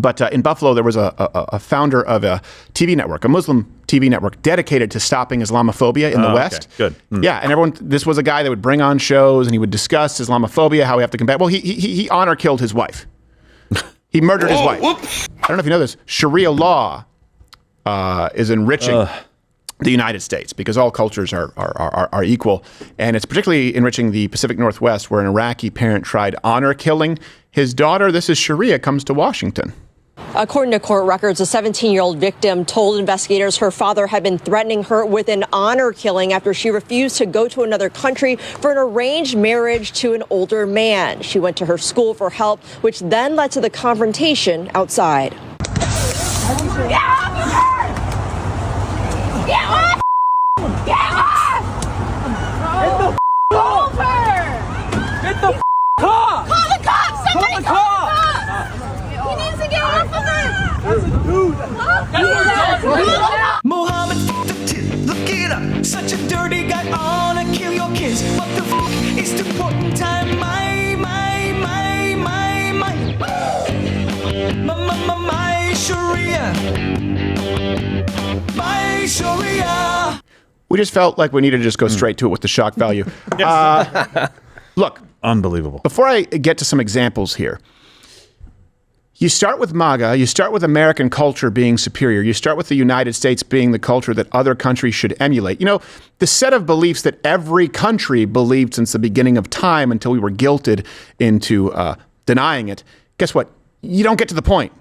But in Buffalo, there was a founder of a TV network, a Muslim TV network dedicated to stopping Islamophobia in the West. Okay. Good. Yeah, and this was a guy that would bring on shows and he would discuss Islamophobia, how we have to combat. Well, he honor killed his wife. He murdered his wife. Whoops. I don't know if you know this. Sharia law is enriching the United States because all cultures are equal. And it's particularly enriching the Pacific Northwest, where an Iraqi parent tried honor killing his daughter. This is Sharia comes to Washington. According to court records, a 17-year-old victim told investigators her father had been threatening her with an honor killing after she refused to go to another country for an arranged marriage to an older man. She went to her school for help, which then led to the confrontation outside. Get off! Get off! Get off! Get the off her! Get the call! Call the cops! Somebody call the cops! He needs to get off of her! That's a dude! Mohammed the tip, look it up. Such a dirty guy, wanna kill your kids. What the f is the important time? My Sharia. My Sharia. We just felt like we needed to just go straight to it with the shock value. Look. Unbelievable. Before I get to some examples here, you start with MAGA, you start with American culture being superior, you start with the United States being the culture that other countries should emulate. You know, the set of beliefs that every country believed since the beginning of time until we were guilted into denying it, guess what? You don't get to the point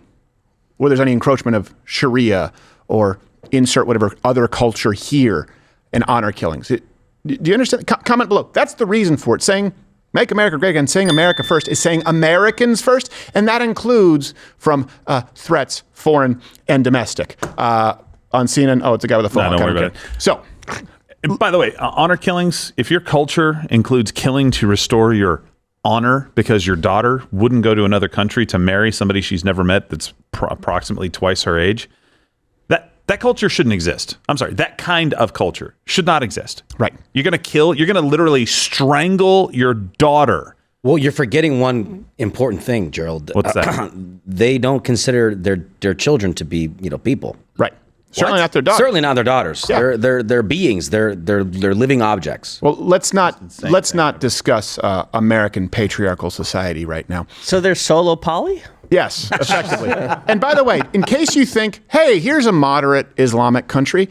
where there's any encroachment of Sharia or insert whatever other culture here and honor killings. Do you understand? Comment below. That's the reason for it. Saying make America great again, saying America first is saying Americans first, and that includes from threats, foreign and domestic. On CNN, it's a guy with a phone. No, don't worry about it. So, and by the way, honor killings, if your culture includes killing to restore your honor because your daughter wouldn't go to another country to marry somebody she's never met that's approximately twice her age, that culture shouldn't exist. I'm sorry, that kind of culture should not exist. Right. You're going to literally strangle your daughter. Well, you're forgetting one important thing, Gerald. What's that? They don't consider their children to be, people. Right. Certainly not their daughters. Certainly not their daughters. Yeah. They're beings. They're living objects. Well, let's not discuss American patriarchal society right now. So they're solo poly? Yes, effectively. And by the way, in case you think, hey, here's a moderate Islamic country,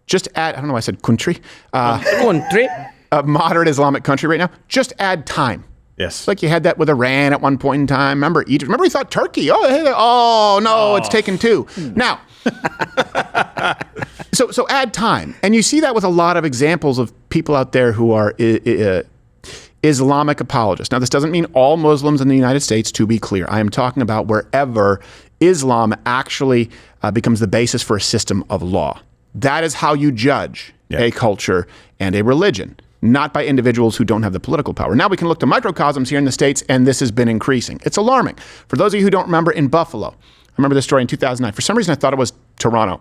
just add, I don't know why I said country. Country. A moderate Islamic country right now, just add time. Yes. Like you had that with Iran at one point in time. Remember Egypt? Remember we thought Turkey? Oh, no, it's taken two. Now, so add time. And you see that with a lot of examples of people out there who are Islamic apologists. Now, this doesn't mean all Muslims in the United States, to be clear. I am talking about wherever Islam actually becomes the basis for a system of law. That is how you judge a culture and a religion, not by individuals who don't have the political power. Now we can look to microcosms here in the States, and this has been increasing. It's alarming. For those of you who don't remember, in Buffalo, I remember this story in 2009. For some reason, I thought it was Toronto.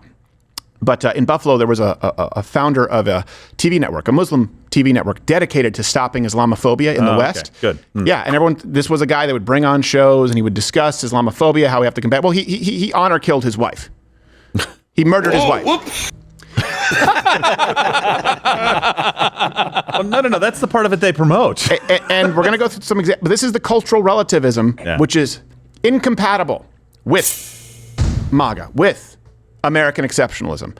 But in Buffalo, there was a founder of a TV network, a Muslim TV network dedicated to stopping Islamophobia in the West. Okay. Good. Yeah, and this was a guy that would bring on shows and he would discuss Islamophobia, how we have to combat. Well, he honor killed his wife. He murdered his wife. Whoops. Oh, no. That's the part of it they promote. And we're going to go through some examples. This is the cultural relativism, which is incompatible with MAGA, with American exceptionalism.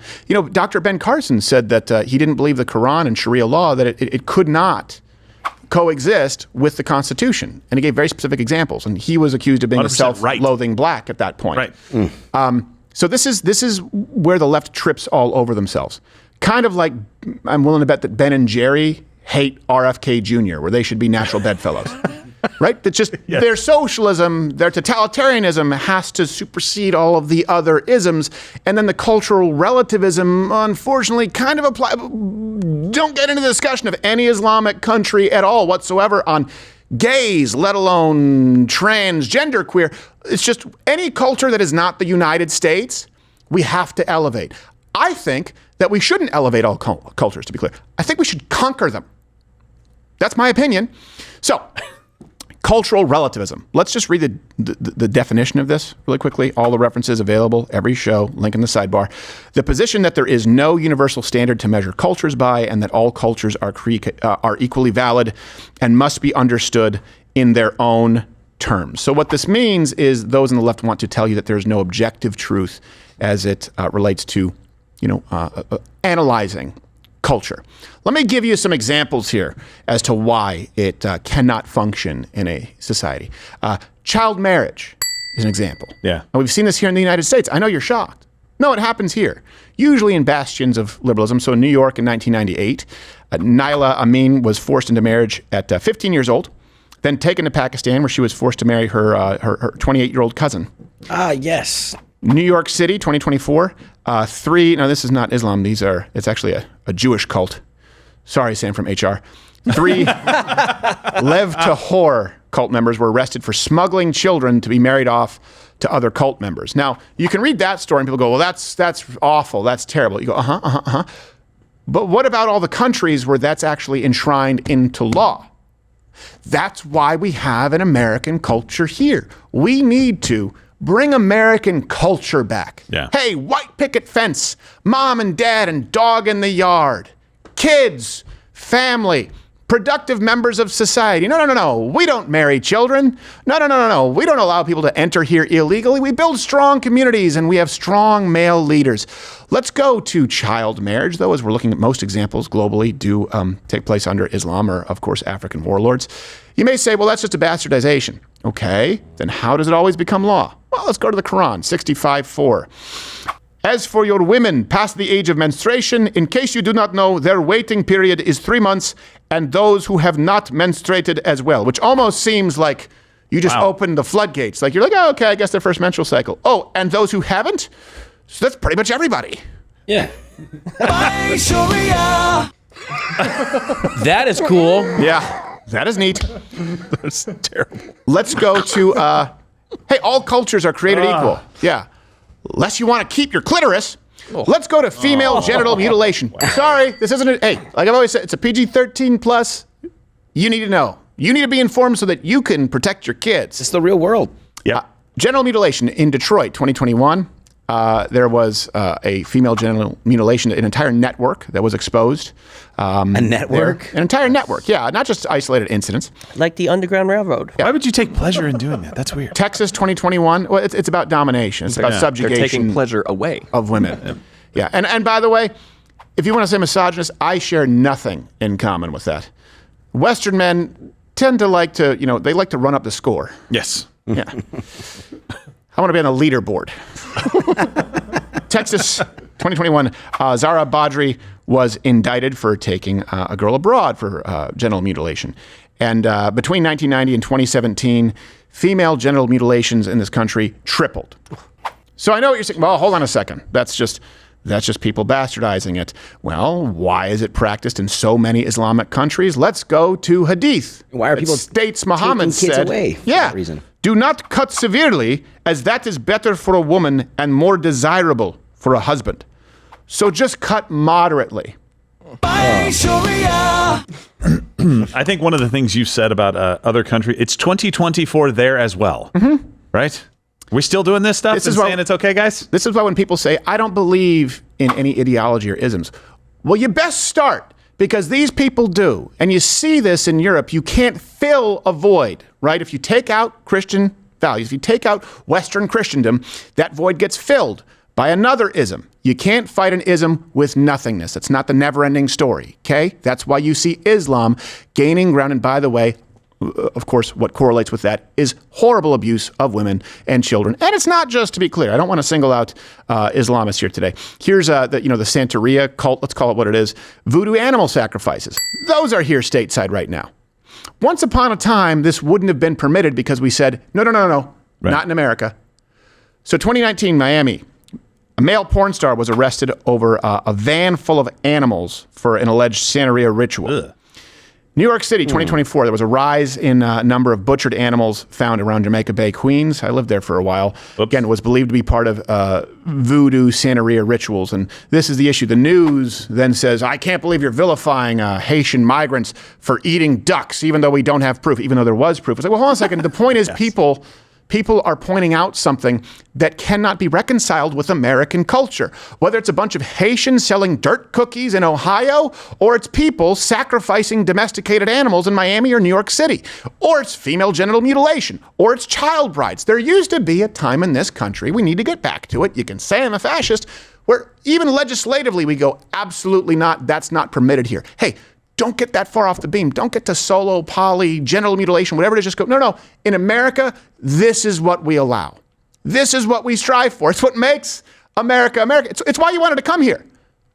Dr. Ben Carson said that he didn't believe the Quran and Sharia law, that it could not coexist with the Constitution. And he gave very specific examples. And he was accused of being a self-loathing black at that point. Right. So this is where the left trips all over themselves. Kind of like I'm willing to bet that Ben and Jerry hate RFK Jr., where they should be natural bedfellows. Right? That's just their socialism, their totalitarianism has to supersede all of the other isms. And then the cultural relativism, unfortunately, kind of apply. Don't get into the discussion of any Islamic country at all whatsoever on gays, let alone transgender, queer. It's just any culture that is not the United States, we have to elevate. I think that we shouldn't elevate all cultures, to be clear. I think we should conquer them. That's my opinion. So, Cultural relativism. Let's just read the definition of this really quickly. All the references available, every show, link in the sidebar. The position that there is no universal standard to measure cultures by, and that all cultures are equally valid and must be understood in their own terms. So what this means is those on the left want to tell you that there's no objective truth as it relates to, analyzing culture. Let me give you some examples here as to why it cannot function in a society. Child marriage is an example. Yeah. And we've seen this here in the United States. I know you're shocked. No, it happens here, usually in bastions of liberalism. So in New York in 1998, Naila Amin was forced into marriage at 15 years old, then taken to Pakistan, where she was forced to marry her 28-year-old cousin. Ah, yes. New York City, 2024. This is not Islam. It's actually a Jewish cult. Sorry, Sam from HR. 3 Lev Tahor cult members were arrested for smuggling children to be married off to other cult members. Now, you can read that story and people go, well, that's awful. That's terrible. You go, But what about all the countries where that's actually enshrined into law? That's why we have an American culture here. We need to bring American culture back. Yeah. Hey, white picket fence, mom and dad and dog in the yard, kids, family, productive members of society. No. We don't marry children. No. We don't allow people to enter here illegally. We build strong communities and we have strong male leaders. Let's go to child marriage, though, as we're looking at most examples globally do take place under Islam or, of course, African warlords. You may say, well, that's just a bastardization. Okay, then how does it always become law? Well, let's go to the Quran, 65:4. As for your women past the age of menstruation, in case you do not know, their waiting period is 3 months, and those who have not menstruated as well, which almost seems like you just opened the floodgates. Like you're like, oh, okay, I guess their first menstrual cycle. Oh, and those who haven't? So that's pretty much everybody. Yeah. By Sharia. That is cool. Yeah, that is neat. That's terrible. Let's go to, hey, all cultures are created equal. Yeah. Unless you want to keep your clitoris. Let's go to female genital mutilation. Sorry, this isn't a, hey, like I've always said, it's a PG-13 plus. You need to know. You need to be informed so that you can protect your kids. It's the real world. Yeah. Genital mutilation in Detroit, 2021. There was a female genital mutilation, an entire network that was exposed. A network? An entire network, yeah, not just isolated incidents. Like the Underground Railroad. Why would you take pleasure in doing that? That's weird. Texas, 2021. Well, it's about domination. It's about subjugation. They're taking pleasure away of women. Yeah, and by the way, if you want to say misogynist, I share nothing in common with that. Western men tend to like to, they like to run up the score. Yes. Yeah. I want to be on a leaderboard. Texas, 2021. Zara Badri was indicted for taking a girl abroad for genital mutilation. And between 1990 and 2017, female genital mutilations in this country tripled. So I know what you're saying. Well, hold on a second. That's just people bastardizing it. Well, why is it practiced in so many Islamic countries? Let's go to Hadith. Why are people states Muhammad taking kids said, away for yeah, that reason? Do not cut severely, as that is better for a woman and more desirable for a husband. So just cut moderately. By Sharia. I think one of the things you've said about other countries, it's 2024 there as well, right? We still doing this stuff and saying it's okay, guys? This is why when people say, I don't believe in any ideology or isms. Well, you best start, because these people do. And you see this in Europe. You can't fill a void, right? If you take out Christian values, if you take out Western Christendom, that void gets filled by another ism. You can't fight an ism with nothingness. It's not the never-ending story, okay? That's why you see Islam gaining ground. And by the way, of course, what correlates with that is horrible abuse of women and children. And it's not just, to be clear, I don't want to single out Islamists here today. Here's the Santeria cult, let's call it what it is, voodoo animal sacrifices. Those are here stateside right now. Once upon a time, this wouldn't have been permitted because we said, no, right. Not in America. So 2019, Miami, a male porn star was arrested over a van full of animals for an alleged Santeria ritual. Ugh. New York City, 2024, there was a rise in number of butchered animals found around Jamaica Bay, Queens. I lived there for a while. Again, it was believed to be part of voodoo Santeria rituals. And this is the issue. The news then says, I can't believe you're vilifying Haitian migrants for eating ducks, even though we don't have proof, even though there was proof. It's like, well, hold on a second. The point is people are pointing out something that cannot be reconciled with American culture. Whether it's a bunch of Haitians selling dirt cookies in Ohio, or it's people sacrificing domesticated animals in Miami or New York City, or it's female genital mutilation, or it's child brides. There used to be a time in this country, we need to get back to it, you can say I'm a fascist, where even legislatively we go, absolutely not, that's not permitted here. Hey, don't get that far off the beam. Don't get to solo, poly, genital mutilation, whatever it is. Just go, no. In America, this is what we allow. This is what we strive for. It's what makes America America. It's why you wanted to come here.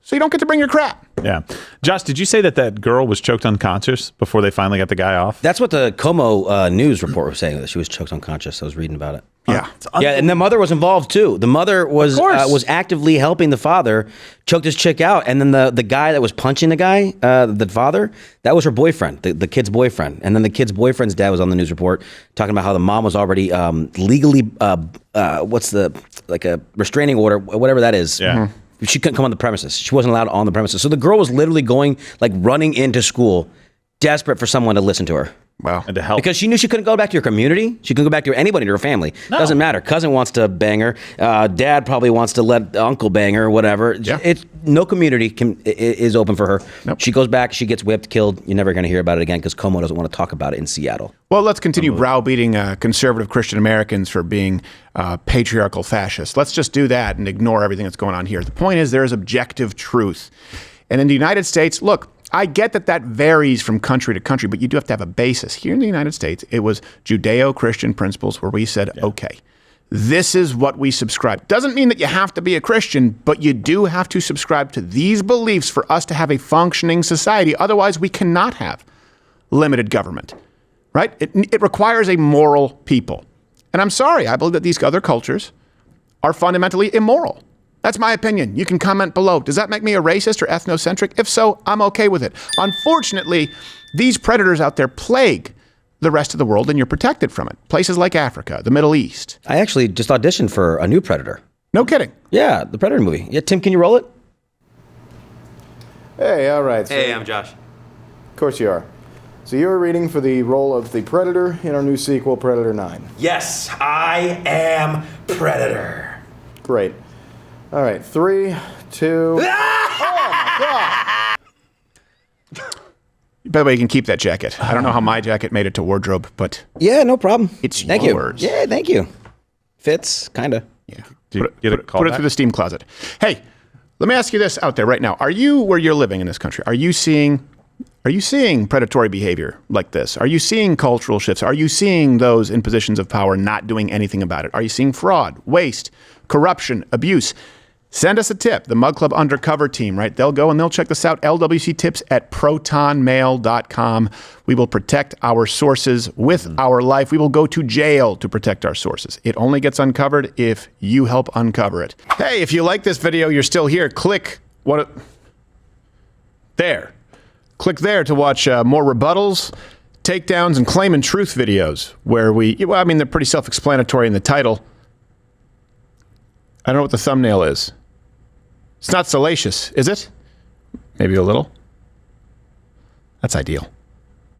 So you don't get to bring your crap. Yeah. Josh, did you say that girl was choked unconscious before they finally got the guy off? That's what the Como news report was saying, that she was choked unconscious. I was reading about it. Yeah. Yeah, and the mother was involved too. The mother was actively helping the father choke this chick out, and then the guy that was punching the guy, the father, that was her boyfriend, the kid's boyfriend. And then the kid's boyfriend's dad was on the news report talking about how the mom was already legally, what's like a restraining order, whatever that is. Yeah. Mm-hmm. She couldn't come on the premises. She wasn't allowed on the premises. So the girl was literally running into school, desperate for someone to listen to her. Wow. And to help. Because she knew she couldn't go back to her community. She couldn't go back to anybody, to her family. No. Doesn't matter. Cousin wants to bang her. Dad probably wants to let uncle bang her or whatever. Yeah. No community is open for her. Nope. She goes back. She gets whipped, killed. You're never going to hear about it again because Como doesn't want to talk about it in Seattle. Well, let's continue browbeating conservative Christian Americans for being patriarchal fascists. Let's just do that and ignore everything that's going on here. The point is there is objective truth. And in the United States, look, I get that varies from country to country, but you do have to have a basis. Here in the United States, it was Judeo-Christian principles where we said, okay, this is what we subscribe. Doesn't mean that you have to be a Christian, but you do have to subscribe to these beliefs for us to have a functioning society. Otherwise, we cannot have limited government, right? It requires a moral people. And I'm sorry, I believe that these other cultures are fundamentally immoral. That's my opinion. You can comment below. Does that make me a racist or ethnocentric? If so, I'm okay with it. Unfortunately, these predators out there plague the rest of the world, and you're protected from it. Places like Africa, the Middle East. I actually just auditioned for a new Predator. No kidding. Yeah, the Predator movie. Yeah, Tim, can you roll it? Hey, all right. So Hey, I'm Josh. Of course you are. So you're reading for the role of the Predator in our new sequel, Predator 9. Yes, I am Predator. Great. All right, 3, 2... Oh, my God! By the way, you can keep that jacket. I don't know how my jacket made it to wardrobe, but yeah, no problem. It's thank yours. You. Yeah, thank you. Fits, kind of. Yeah. Put it through the steam closet. Hey, let me ask you this out there right now. Are you, where you're living in this country, are you seeing predatory behavior like this? Are you seeing cultural shifts? Are you seeing those in positions of power not doing anything about it? Are you seeing fraud, waste, corruption, abuse? Send us a tip. The Mug Club Undercover team, right? They'll go and they'll check this out. lwctips@protonmail.com. We will protect our sources with our life. We will go to jail to protect our sources. It only gets uncovered if you help uncover it. Hey, if you like this video, you're still here. Click there. Click there to watch more rebuttals, takedowns, and claim and truth videos where they're pretty self-explanatory in the title. I don't know what the thumbnail is. It's not salacious, is it? Maybe a little. That's ideal.